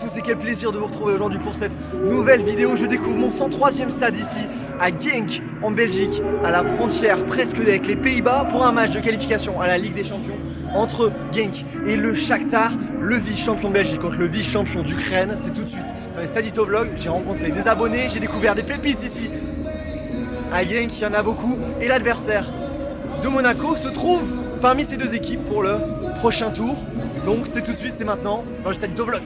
tous et quel plaisir de vous retrouver aujourd'hui pour cette nouvelle vidéo. Je découvre mon 103e stade ici à Genk en Belgique, à la frontière presque avec les Pays-Bas pour un match de qualification à la Ligue des Champions entre Genk et le Shakhtar, le vice-champion de Belgique contre le vice-champion d'Ukraine. C'est tout de suite dans les Stadito Vlog. J'ai rencontré des abonnés, j'ai découvert des pépites ici à Genk, il y en a beaucoup, et l'adversaire de Monaco se trouve parmi ces deux équipes pour le prochain tour. Donc c'est tout de suite, c'est maintenant dans le Stadito Vlog.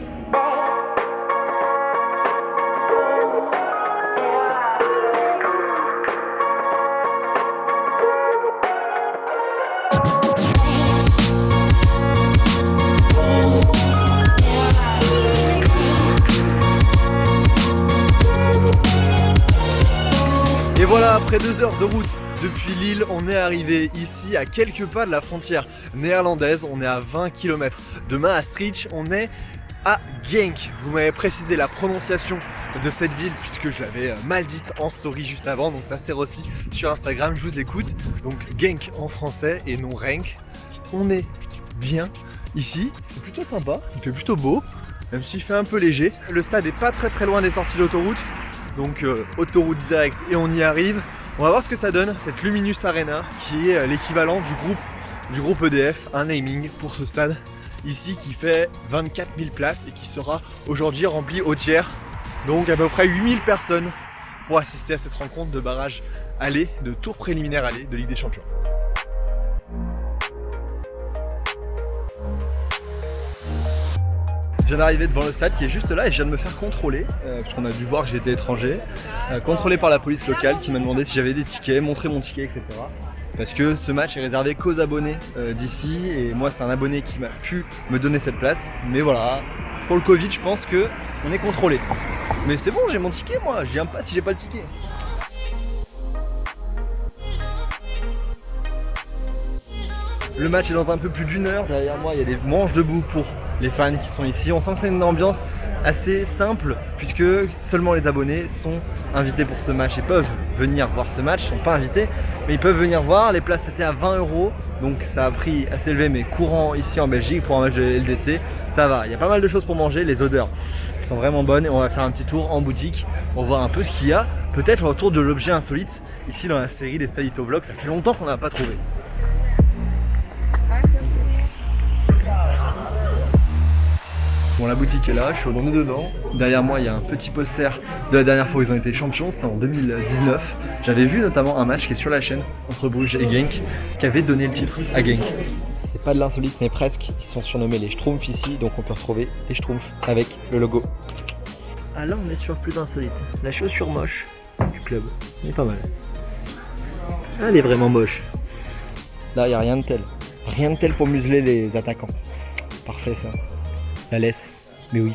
Et voilà, après 2 heures de route depuis Lille, on est arrivé ici à quelques pas de la frontière néerlandaise. On est à 20 km de Maastricht, on est à Genk. Vous m'avez précisé la prononciation de cette ville puisque je l'avais mal dite en story juste avant, donc ça sert aussi sur Instagram, je vous écoute. Donc Genk en français et non Renk. On est bien ici, c'est plutôt sympa, il fait plutôt beau, même s'il fait un peu léger. Le stade est pas très loin des sorties d'autoroute. Donc autoroute directe et on y arrive. On va voir ce que ça donne, cette Luminus Arena qui est l'équivalent du groupe EDF, un naming pour ce stade ici qui fait 24 000 places et qui sera aujourd'hui rempli au tiers. Donc à peu près 8000 personnes pour assister à cette rencontre de barrage aller, de tour préliminaire aller de Ligue des Champions. Je viens d'arriver devant le stade qui est juste là et je viens de me faire contrôler, parce qu'on a dû voir que j'étais étranger, contrôlé par la police locale qui m'a demandé si j'avais des tickets, montrer mon ticket, etc. Parce que ce match est réservé qu'aux abonnés d'ici et moi c'est un abonné qui m'a pu me donner cette place. Mais voilà, pour le Covid je pense que on est contrôlé. Mais c'est bon, j'ai mon ticket moi, je viens pas si j'ai pas le ticket. Le match est dans un peu plus d'1 heure, derrière moi il y a des manches debout pour les fans qui sont ici. On sent que c'est une ambiance assez simple puisque seulement les abonnés sont invités pour ce match et peuvent venir voir ce match, ils ne sont pas invités mais ils peuvent venir voir. Les places étaient à 20 €, donc ça a pris assez élevé mais courant ici en Belgique pour un match de LDC, ça va. Il y a pas mal de choses pour manger, les odeurs sont vraiment bonnes et on va faire un petit tour en boutique pour voir un peu ce qu'il y a, peut-être autour de l'objet insolite ici dans la série des Stadito Vlogs. Ça fait longtemps qu'on n'a pas trouvé. Bon, la boutique est là, je suis on est dedans. Derrière moi il y a un petit poster de la dernière fois où ils ont été champions, c'était en 2019. J'avais vu notamment un match qui est sur la chaîne entre Bruges et Genk qui avait donné le titre à Genk. C'est pas de l'insolite mais presque, ils sont surnommés les Schtroumpfs ici, donc on peut retrouver les Schtroumpfs avec le logo. Ah là on est sur plus d'insolite, la chaussure moche du club, elle est pas mal. Ah, elle est vraiment moche. Là il n'y a rien de tel pour museler les attaquants. Parfait ça. La laisse, mais oui.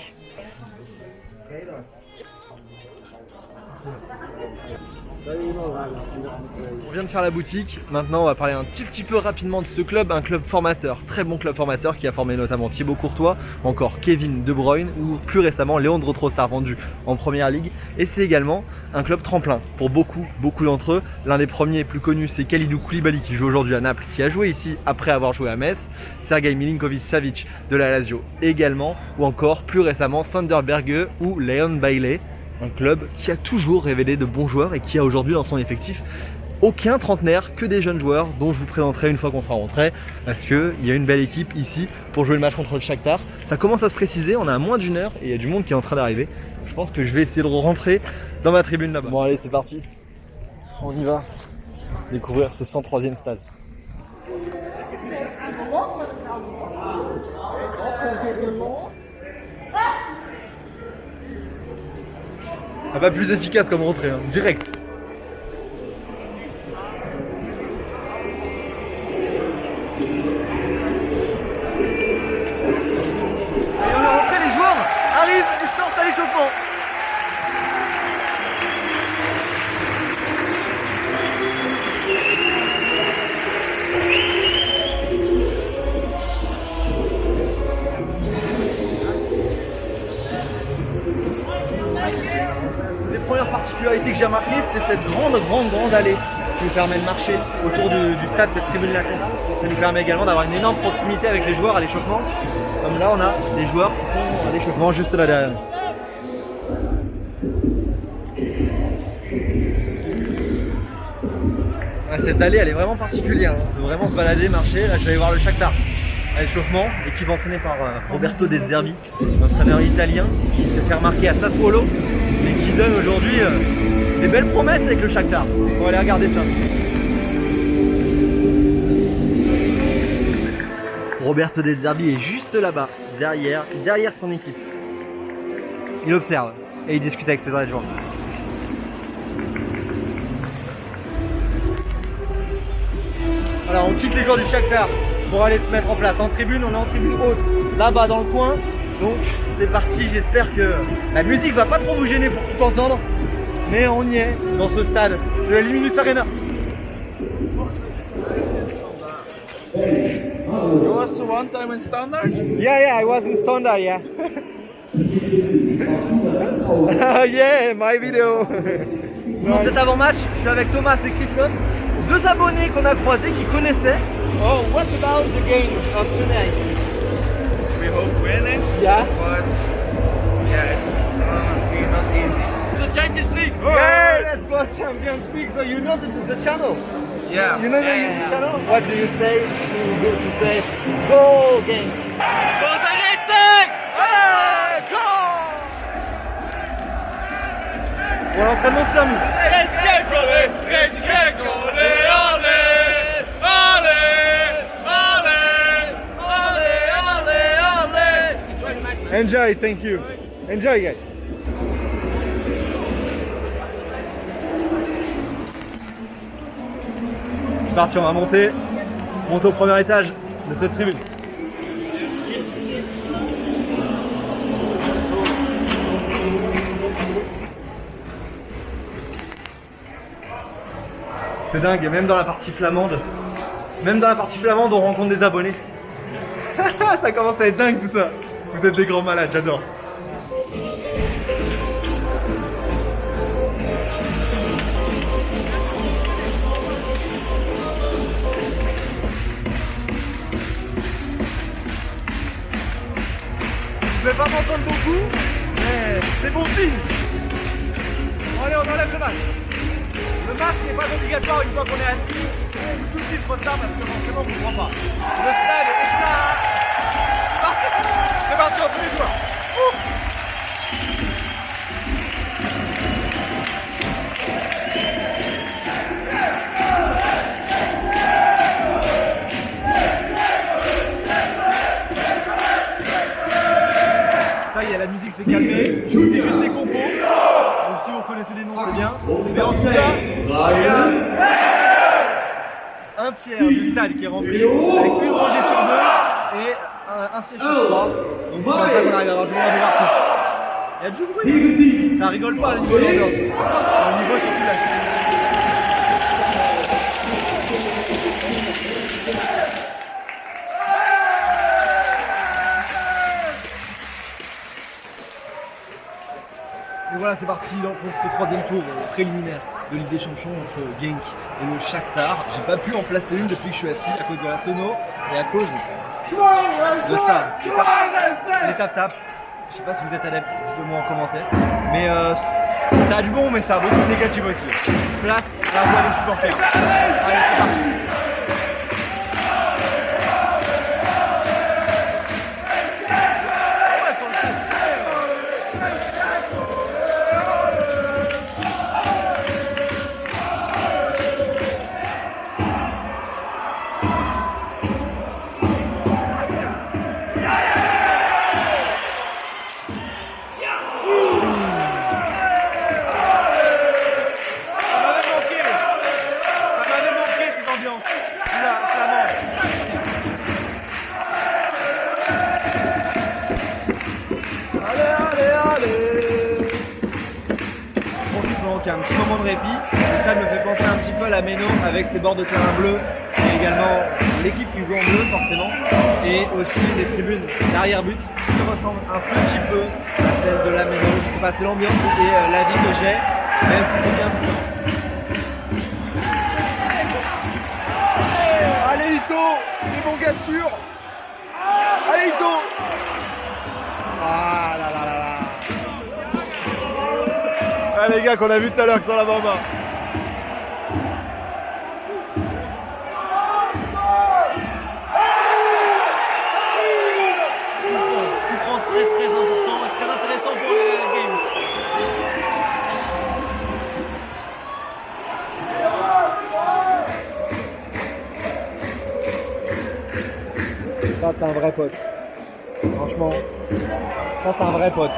On vient de faire la boutique, maintenant on va parler un petit peu rapidement de ce club, un club formateur, très bon club formateur qui a formé notamment Thibaut Courtois, encore Kevin De Bruyne ou plus récemment Leandro Trossard vendu en première ligue. Et c'est également un club tremplin pour beaucoup d'entre eux. L'un des premiers plus connus c'est Kalidou Koulibaly qui joue aujourd'hui à Naples, qui a joué ici après avoir joué à Metz, Sergej Milinkovic-Savic de la Lazio également, ou encore plus récemment Sander Berge ou Leon Bailey. Un club qui a toujours révélé de bons joueurs et qui a aujourd'hui dans son effectif aucun trentenaire, que des jeunes joueurs dont je vous présenterai une fois qu'on sera rentré, parce qu'il y a une belle équipe ici pour jouer le match contre le Shakhtar. Ça commence à se préciser, on a moins d'1 heure et il y a du monde qui est en train d'arriver. Je pense que je vais essayer de rentrer dans ma tribune là-bas. Bon allez, c'est parti, on y va découvrir ce 103e stade. Ça va plus efficace comme rentrée, hein, direct. Et on est rentré, les joueurs arrivent et sortent à l'échauffement. Première particularité que j'ai remarqué, c'est cette grande allée qui nous permet de marcher autour du stade, cette tribune là. Ça nous permet également d'avoir une énorme proximité avec les joueurs à l'échauffement. Comme là, on a des joueurs qui font à l'échauffement juste là derrière nous. Ouais, cette allée, elle est vraiment particulière. On peut vraiment se balader, marcher. Là, je vais aller voir le Shakhtar à l'échauffement, équipe entraînée par Roberto De Zerbi, entraîneur italien qui s'est fait remarquer à Sassuolo et qui donne aujourd'hui des belles promesses avec le Shakhtar. On va aller regarder ça. Roberto De Zerbi est juste là-bas, derrière son équipe. Il observe et il discute avec ses adjoints. Alors on quitte les joueurs du Shakhtar pour aller se mettre en place en tribune. On est en tribune haute, là-bas dans le coin. Donc c'est parti, j'espère que la musique va pas trop vous gêner pour tout entendre. Mais on y est dans ce stade de la Luminus Arena. You was one time in Standard? Yeah, I was in Standard, yeah. Yeah, my video. Dans cet avant-match, je suis avec Thomas et Christophe, deux abonnés qu'on a croisés qui connaissaient. Oh, what about the game of tonight? We hope winning. Yeah. But yeah, it's not easy. The Champions League. Yeah, let's go Champions League. So you know the channel? Yeah. You know the YouTube channel? What do you say to say go game? Bon, l'entraînement se termine. Enjoy, thank you. Enjoy, guys. C'est parti, on va monter au premier étage de cette tribune. C'est dingue, même dans la partie flamande, on rencontre des abonnés. Ça commence à être dingue tout ça. Vous êtes des grands malades, j'adore. Je vais pas m'entendre beaucoup, mais c'est bon signe. Bon, allez, on enlève le masque. Le masque n'est pas obligatoire une fois qu'on est assis. Tout de suite, faut ça parce que forcément, on ne comprend pas. Le stade est là. C'est parti, on tous les joueurs. Ça y est, la musique s'est calmée. C'est juste les compos. Donc si vous reconnaissez des noms, c'est bien. Mais en tout cas, il y a un tiers du stade qui est rempli avec une rangée sur deux et un siège sur trois. Donc c'est comme ça qu'on arrive à avoir du monde un peu partout. Il y a du bruit. Ça rigole pas au niveau de l'ambiance. Au niveau surtout de la scène. Et voilà, c'est parti pour ce troisième tour préliminaire de Ligue des Champions entre Genk et le Shakhtar. J'ai pas pu en placer une depuis que je suis assis à cause de la sono et à cause de ça. Les tap-tap. Je sais pas si vous êtes adepte, dites-le moi en commentaire. Mais ça a du bon, mais ça a beaucoup de négatif aussi. Place à la voix des supporters. Allez, c'est parti. Un petit moment de répit. Le stade me fait penser un petit peu à la Méno avec ses bords de terrain bleu et également l'équipe qui joue en bleu forcément et aussi les tribunes d'arrière-but qui ressemblent un petit peu à celle de la Méno. Je sais pas, c'est l'ambiance et la vie que j'ai, même si c'est bien différent. Allez Ito, des bons gars sûrs. Allez Ito. Ah là là là là. Ah les gars qu'on a vu tout à l'heure qui sont là-bas en bas. Très très important et très intéressant pour le game. Ça c'est un vrai pote. Franchement, ça c'est un vrai pote.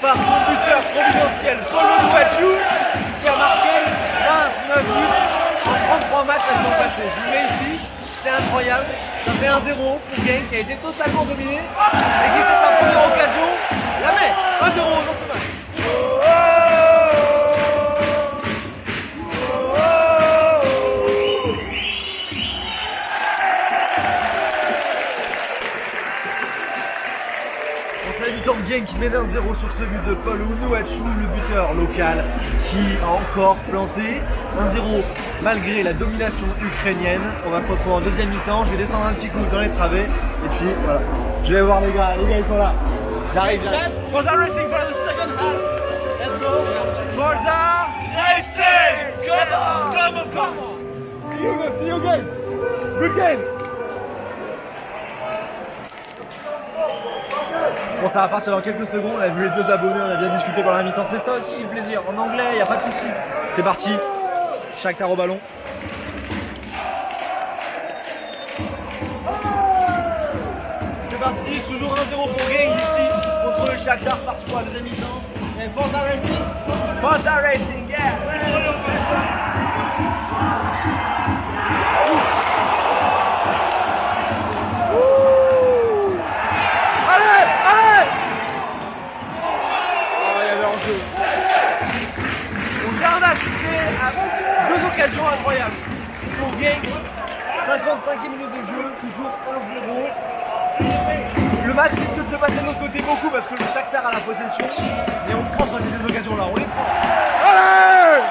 Par son buteur providentiel Paul Onuachu qui a marqué 29 buts en 33 matchs la saison passée. Je vous mets ici, c'est incroyable. Ça fait 1-0 pour Genk qui a été totalement dominé et qui c'est sa première occasion. La met 1-0 dans ce match. Genk qui mène 1-0 sur ce but de Paul Onuachu, le buteur local qui a encore planté 1-0 malgré la domination ukrainienne. On va se retrouver en deuxième mi-temps, je vais descendre un petit coup dans les travées et puis voilà. Je vais voir les gars ils sont là. J'arrive. Forza Racing for the second half. Let's go. Forza Racing. Come on. See you guys. Good game. Bon, ça va partir dans quelques secondes, on a vu les deux abonnés, on a bien discuté pendant la mi-temps, c'est ça aussi le plaisir, en anglais, il n'y a pas de souci. C'est parti, Shakhtar au ballon. C'est parti, toujours 1-0 pour Genk ici, contre le Shakhtar, c'est parti pour la deuxième mi-temps. Et Forza Racing. Forza Racing, yeah. Deux occasions incroyables pour Genk, 55e minute de jeu, toujours 1-0. Le match risque de se passer de l'autre côté beaucoup parce que le Shakhtar a la possession, mais on prend ces deux occasions là, on les prend. Allez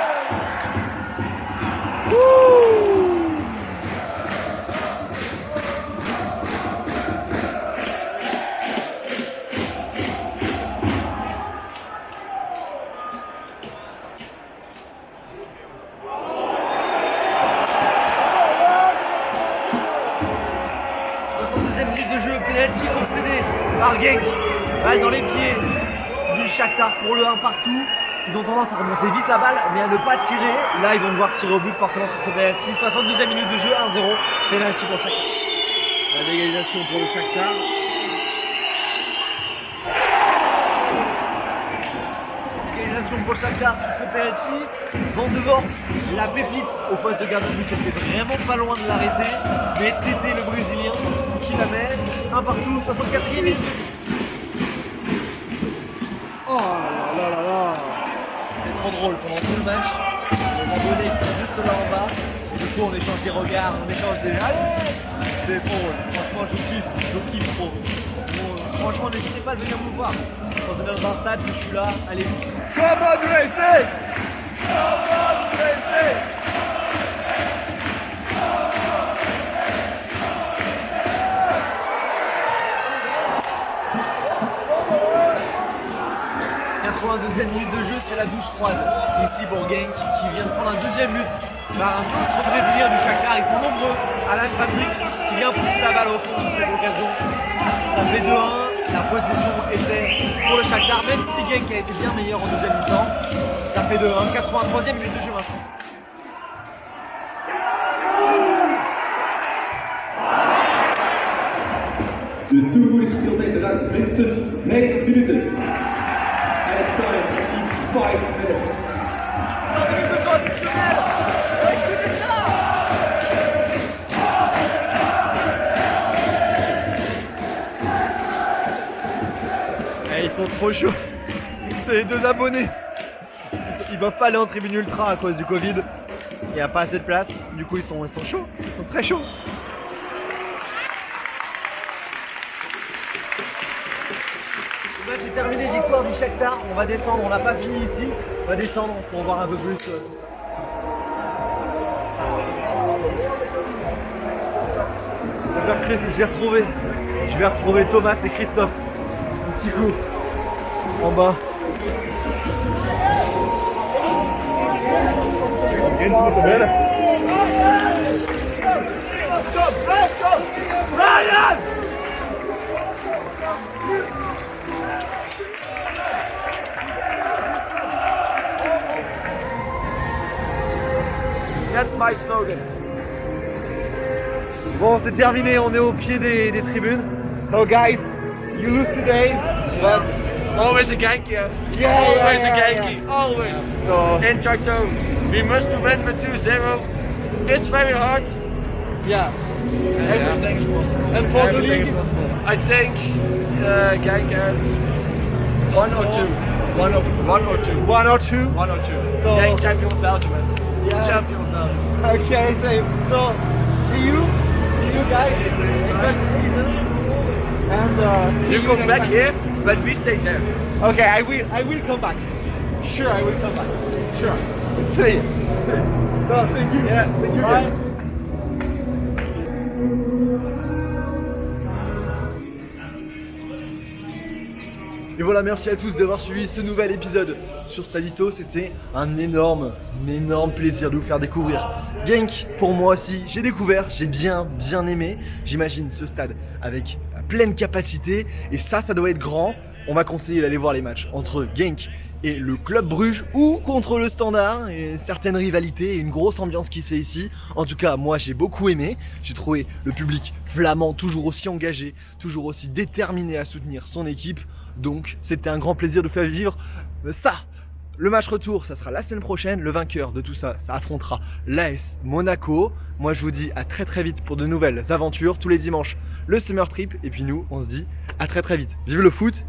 Penalty concédé par Genk, balle dans les pieds du Shakhtar pour le 1 partout. Ils ont tendance à remonter vite la balle mais à ne pas tirer. Là ils vont devoir tirer au but forcément sur ce penalty. 62e minute de jeu, 1-0, penalty pour le Shakhtar. La légalisation pour le Shakhtar. Légalisation pour le Shakhtar sur ce penalty. Van de Voort, la pépite au poste de gardien de but, qui était vraiment pas loin de l'arrêter. Mais Tété le Brésilien qui la met. Un partout, 64e minute. Oh là là là là. C'est trop drôle pendant tout le match. Les abonnés sont juste là en bas. Et du coup on échange des regards, on échange des... Allez. C'est trop drôle. Franchement je kiffe trop. Bon, franchement n'hésitez pas à venir me voir. Quand on est dans un stade, que je suis là, allez-y. Come on Racing! Come on Racing! Deuxième minute de jeu, c'est la douche froide ici pour Genk qui vient de prendre un deuxième but par un autre Brésilien du Shakhtar. Ils sont nombreux. Alan Patrick qui bien poussé la balle au fond sur cette occasion. Ça fait 2-1. La possession était pour le Shakhtar, même si Genk a été bien meilleur en deuxième mi-temps. Ça fait 2-1. 83e minute de jeu maintenant. De toervoer speeltijd eruit minstens 5 minuten. En time is 5 minutes. Eh, ils font trop chaud. C'est les deux abonnés. Ils peuvent pas aller en tribune ultra à cause du Covid. Il n'y a pas assez de place. Du coup, ils sont chauds. Ils sont très chauds. Le match est terminé, victoire du Shakhtar. On va descendre, on n'a pas fini ici. On va descendre pour voir un peu plus. Je vais retrouver Thomas et Christophe. Un petit coup en bas. That's my slogan. Bon, c'est terminé, on est au pied des tribunes. So guys, you lose today, but Always a Genki. yeah, Always yeah, a yeah, Genki. Always. so In Choctaw, we must win with 2-0. It's very hard. yeah. Everything is possible. And for the Everything league? is possible. I think Genk has 1 or 2. 1 or 2. 1 or 2. 1 or 2. So- Genk champion of Belgium. Man. Yeah. Champion of Belgium. Okay, so see you guys See you next in time. the season. And see You come next back time. here, but we stay there. Okay, I will come back. Sure, I will come back. Sure. See you. So, thank you. Yeah, Thank you. bye. Guys. Et voilà, merci à tous d'avoir suivi ce nouvel épisode sur Stadito. C'était un énorme plaisir de vous faire découvrir Genk. Pour moi aussi, j'ai découvert, j'ai bien aimé. J'imagine ce stade avec pleine capacité et ça doit être grand. On m'a conseillé d'aller voir les matchs entre Genk et le Club Bruges ou contre le Standard, et certaines rivalités et une grosse ambiance qui se fait ici. En tout cas, moi j'ai beaucoup aimé. J'ai trouvé le public flamand toujours aussi engagé, toujours aussi déterminé à soutenir son équipe. Donc c'était un grand plaisir de faire vivre ça. Le match retour, ça sera la semaine prochaine. Le vainqueur de tout ça, ça affrontera l'AS Monaco. Moi je vous dis à très vite pour de nouvelles aventures. Tous les dimanches, le Summer Trip. Et puis nous, on se dit à très vite. Vive le foot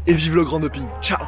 et vive le grand doping. Ciao.